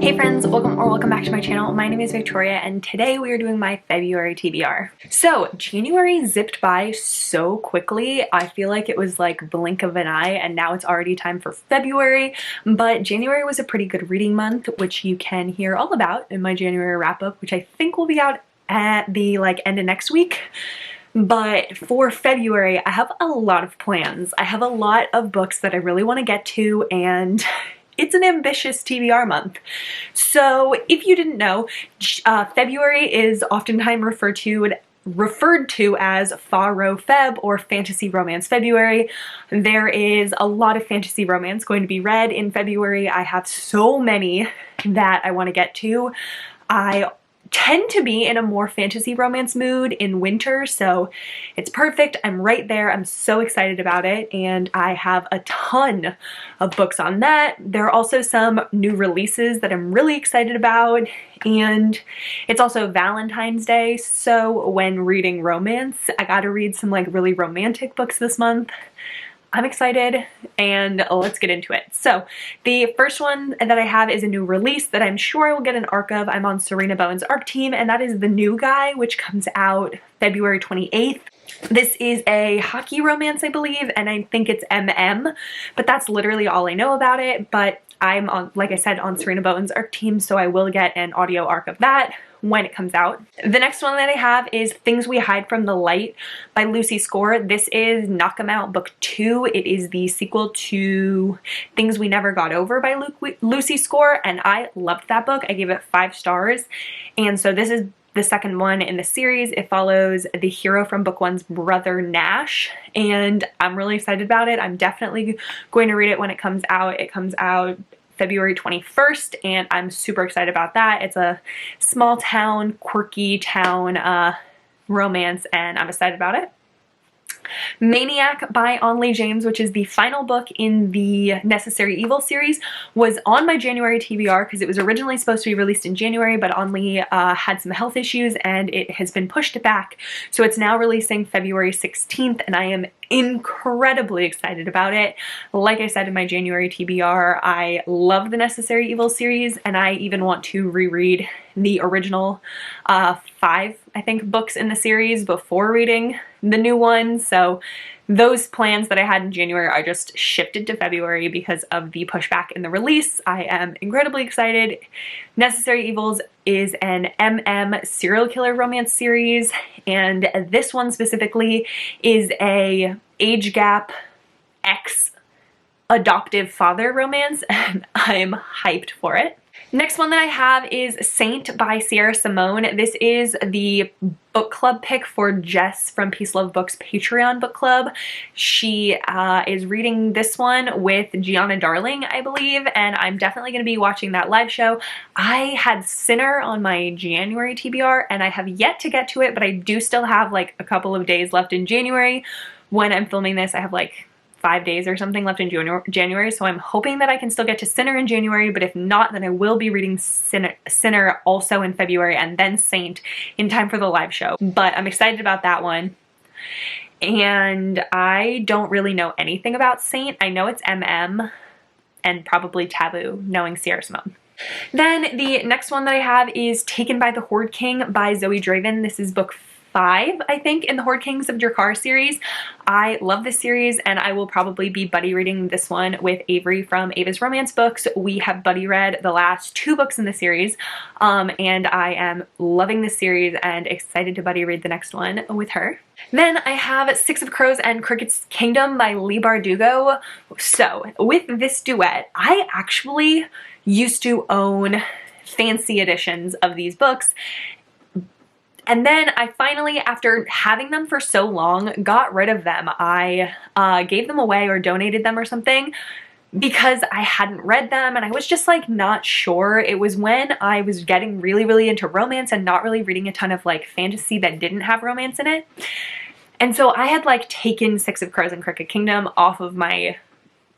Hey friends, welcome back to my channel. My name is Victoria and today we are doing my February TBR. So January zipped by so quickly. I feel like it was like blink of an eye and now it's already time for February, but January was a pretty good reading month, which you can hear all about in my January wrap up, which I think will be out at the end of next week. But for February, I have a lot of plans. I have a lot of books that I really want to get to, and it's an ambitious TBR month. So if you didn't know, February is oftentimes referred to as Faro Feb or Fantasy Romance February. There is a lot of fantasy romance going to be read in February. I have so many that I want to get to. I tend to be in a more fantasy romance mood in winter, so it's perfect. I'm right there. I'm so excited about it, and I have a ton of books on that. There are also some new releases that I'm really excited about, and it's also Valentine's Day, so when reading romance, I gotta read some like really romantic books this month. I'm excited, and let's get into it. So the first one that I have is a new release that I'm sure I will get an arc of. I'm on Serena Bowen's ARC team, and that is The New Guy, which comes out February 28th. This is a hockey romance, I believe, and I think it's MM, but that's literally all I know about it. But I'm on, like I said, on Serena Bowen's ARC team, so I will get an audio arc of that when it comes out. The next one that I have is Things We Hide from the Light by Lucy Score. This is Knock 'Em Out Book 2. It is the sequel to Things We Never Got Over by Lucy Score, and I loved that book. I gave it 5 stars, and so this is the second one in the series. It follows the hero from book 1's brother Nash, and I'm really excited about it. I'm definitely going to read it when it comes out. It comes out February 21st, and I'm super excited about that. It's a small town, quirky town romance, and I'm excited about it. Maniac by Onley James, which is the final book in the Necessary Evil series, was on my January TBR because it was originally supposed to be released in January, but Onley had some health issues and it has been pushed back. So it's now releasing February 16th, and I am incredibly excited about it. Like I said in my January TBR, I love the Necessary Evil series, and I even want to reread the original 5, I think, books in the series before reading the new one. So those plans that I had in January are just shifted to February because of the pushback in the release. I am incredibly excited. Necessary Evils is an MM serial killer romance series, and this one specifically is a age gap ex-adoptive father romance, and I'm hyped for it. Next one that I have is Saint by Sierra Simone. This is the book club pick for Jess from Peace Love Books Patreon book club. She is reading this one with Gianna Darling, I believe, and I'm definitely going to be watching that live show. I had Sinner on my January TBR, and I have yet to get to it, but I do still have like a couple of days left in January. When I'm filming this, I have like 5 days or something left in January, so I'm hoping that I can still get to Sinner in January, but if not, then I will be reading Sinner also in February, and then Saint in time for the live show. But I'm excited about that one. And I don't really know anything about Saint. I know it's MM and probably taboo, knowing Sierra Simone. Then the next one that I have is Taken by the Horde King by Zoe Draven. This is book 5, I think, in the Horde Kings of Drakar series. I love this series, and I will probably be buddy reading this one with Avery from Ava's Romance Books. We have buddy read the last 2 books in the series, and I am loving this series and excited to buddy read the next one with her. Then I have Six of Crows and Cricket's Kingdom by Leigh Bardugo. So with this duet, I actually used to own fancy editions of these books, and then I finally, after having them for so long, got rid of them. I gave them away or donated them or something because I hadn't read them, and I was just like not sure. It was when I was getting really into romance and not really reading a ton of like fantasy that didn't have romance in it. And so I had like taken Six of Crows and Cricket Kingdom off of my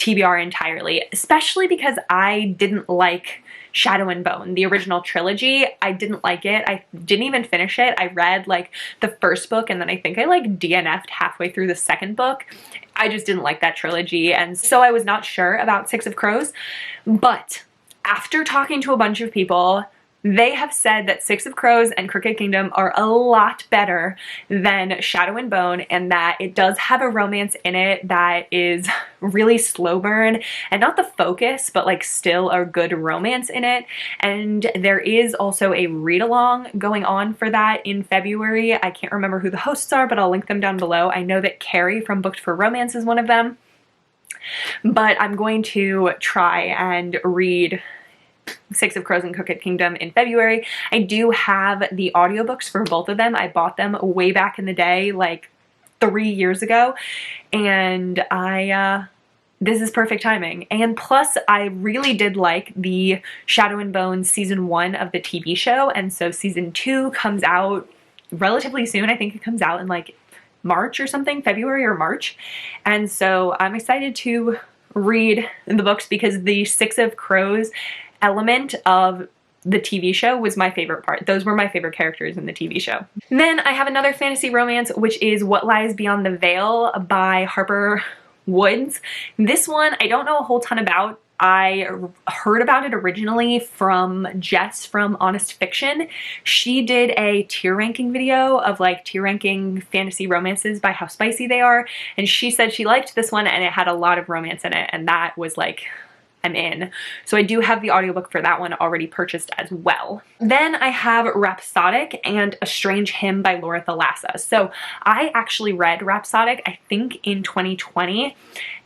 TBR entirely, especially because I didn't like Shadow and Bone, the original trilogy. I didn't like it. I didn't even finish it. I read like the first book, and then I think I like DNF'd halfway through the second book. I just didn't like that trilogy, and so I was not sure about Six of Crows, but after talking to a bunch of people, they have said that Six of Crows and Crooked Kingdom are a lot better than Shadow and Bone, and that it does have a romance in it that is really slow burn and not the focus, but like still a good romance in it. And there is also a read-along going on for that in February. I can't remember who the hosts are, but I'll link them down below. I know that Carrie from Booked for Romance is one of them, but I'm going to try and read Six of Crows and Crooked Kingdom in February. I do have the audiobooks for both of them. I bought them way back in the day, like 3 years ago, and this is perfect timing. And plus, I really did like the Shadow and Bone season 1 of the TV show, and so season 2 comes out relatively soon. I think it comes out in like March or something, February or March, and so I'm excited to read the books because the Six of Crows element of the TV show was my favorite part. Those were my favorite characters in the TV show. And then I have another fantasy romance, which is What Lies Beyond the Veil by Harper Woods. This one I don't know a whole ton about. I heard about it originally from Jess from Honest Fiction. She did a tier ranking video of like tier ranking fantasy romances by how spicy they are, and she said she liked this one and it had a lot of romance in it, and that was like, I'm in. So I do have the audiobook for that one already purchased as well. Then I have Rhapsodic and A Strange Hymn by Laura Thalassa. So I actually read Rhapsodic, I think in 2020,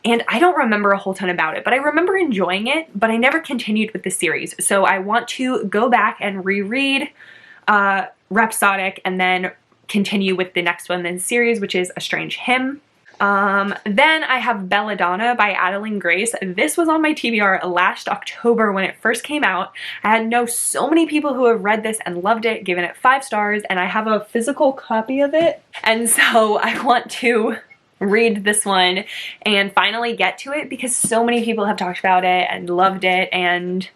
and I don't remember a whole ton about it, but I remember enjoying it, but I never continued with the series. So I want to go back and reread Rhapsodic and then continue with the next one in the series, which is A Strange Hymn. Then I have Belladonna by Adeline Grace. This was on my TBR last October when it first came out. I know so many people who have read this and loved it, given it 5 stars, and I have a physical copy of it. And so I want to read this one and finally get to it because so many people have talked about it and loved it, and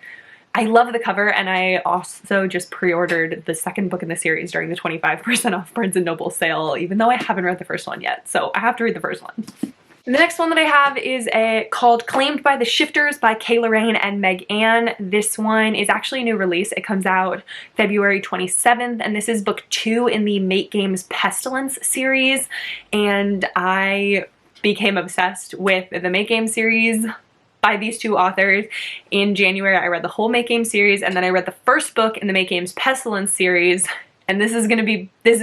I love the cover, and I also just pre-ordered the second book in the series during the 25% off Barnes & Noble sale, even though I haven't read the first one yet, so I have to read the first one. The next one that I have is called Claimed by the Shifters by Kay Lorraine and Meg Ann. This one is actually a new release. It comes out February 27th, and this is book 2 in the Make Games Pestilence series, and I became obsessed with the Make Games series by these 2 authors. In January, I read the whole Make Games series, and then I read the first book in the Make Games Pestilence series, and this is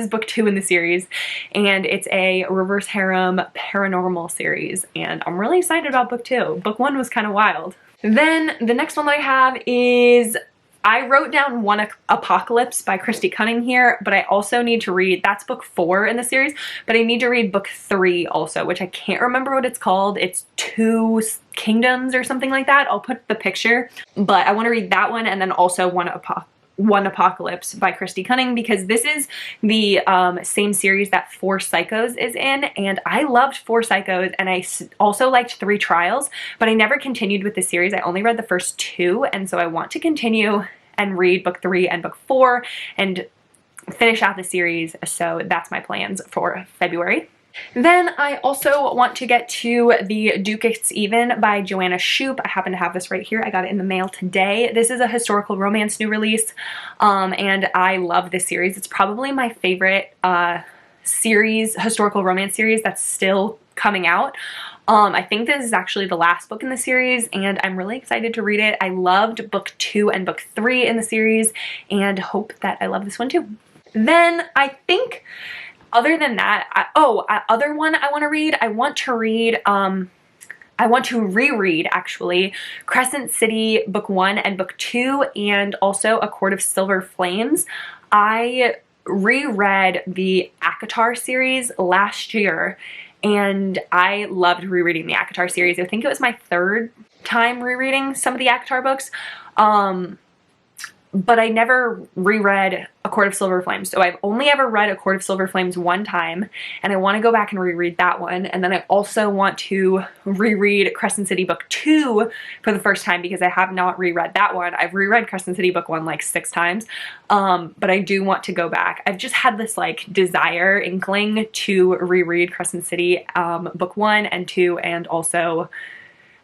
book 2 in the series, and it's a reverse harem paranormal series, and I'm really excited about book 2. Book 1 was kind of wild. Then the next one that I have is, I wrote down One Apocalypse by Christy Cunning here, but I also need to read, that's book 4 in the series, but I need to read book 3 also, which I can't remember what it's called. It's Two Kingdoms or something like that. I'll put the picture, but I want to read that one, and then also One Apocalypse by Christy Cunning, because this is the same series that Four Psychos is in, and I loved Four Psychos, and I also liked Three Trials, but I never continued with the series. I only read the first 2, and so I want to continue and read book 3 and book 4 and finish out the series, so that's my plans for February. Then I also want to get to The Duke It's Even by Joanna Shupe. I happen to have this right here. I got it in the mail today. This is a historical romance new release, and I love this series. It's probably my favorite historical romance series that's still coming out. I think this is actually the last book in the series, and I'm really excited to read it. I loved book 2 and book 3 in the series, and hope that I love this one too. Then I think, other than that, other one I want to read, I want to reread actually Crescent City book 1 and book 2, and also A Court of Silver Flames. I reread the ACOTAR series last year, and I loved rereading the ACOTAR series. I think it was my 3rd time rereading some of the ACOTAR books. But I never reread A Court of Silver Flames. So I've only ever read A Court of Silver Flames 1 time, and I want to go back and reread that one. And then I also want to reread Crescent City book 2 for the first time, because I have not reread that one. I've reread Crescent City book 1 like 6 times, but I do want to go back. I've just had this like desire, inkling to reread Crescent City book 1 and 2, and also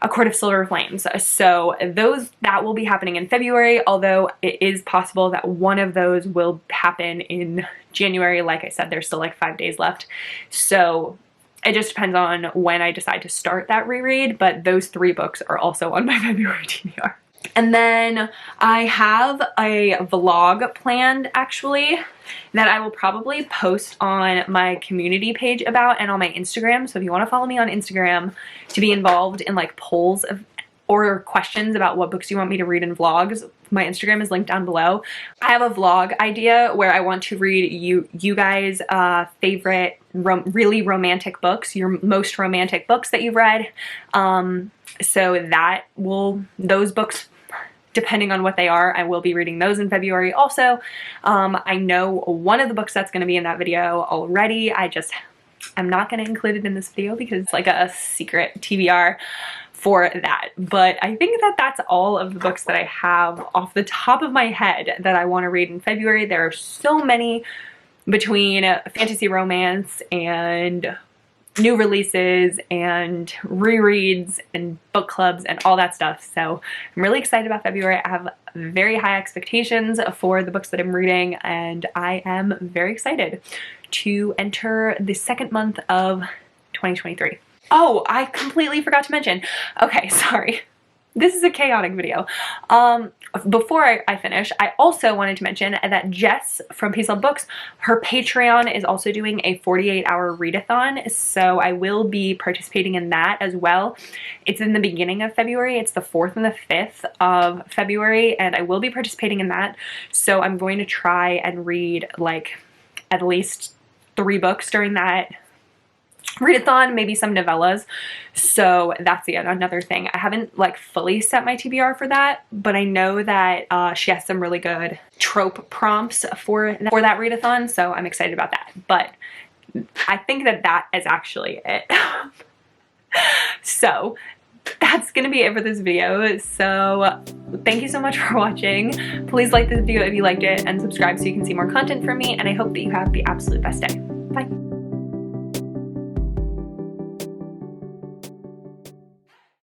A Court of Silver Flames. So that will be happening in February, although it is possible that one of those will happen in January. Like I said, there's still like 5 days left. So it just depends on when I decide to start that reread, but those 3 books are also on my February TBR. And then I have a vlog planned, actually, that I will probably post on my community page about and on my Instagram. So if you want to follow me on Instagram to be involved in like polls or questions about what books you want me to read in vlogs, my Instagram is linked down below. I have a vlog idea where I want to read you guys' favorite really romantic books, your most romantic books that you've read. So those books, depending on what they are, I will be reading those in February also. I know one of the books that's going to be in that video already. I'm not going to include it in this video because it's like a secret TBR for that. But I think that that's all of the books that I have off the top of my head that I want to read in February. There are so many between fantasy romance and new releases and rereads and book clubs and all that stuff. So I'm really excited about February. I have very high expectations for the books that I'm reading, and I am very excited to enter the second month of 2023. Oh, I completely forgot to mention. Okay, sorry. This is a chaotic video. Before I finish, I also wanted to mention that Jess from Peace Love Books, her Patreon is also doing a 48-hour readathon, so I will be participating in that as well. It's in the beginning of February. It's the 4th and the 5th of February, and I will be participating in that. So I'm going to try and read like at least 3 books during that readathon, maybe some novellas. So that's another thing. I haven't like fully set my TBR for that, but I know that she has some really good trope prompts for that readathon, so I'm excited about that. But I think that is actually it. So that's gonna be it for this video. So thank you so much for watching. Please like this video if you liked it and subscribe so you can see more content from me, and I hope that you have the absolute best day. Bye.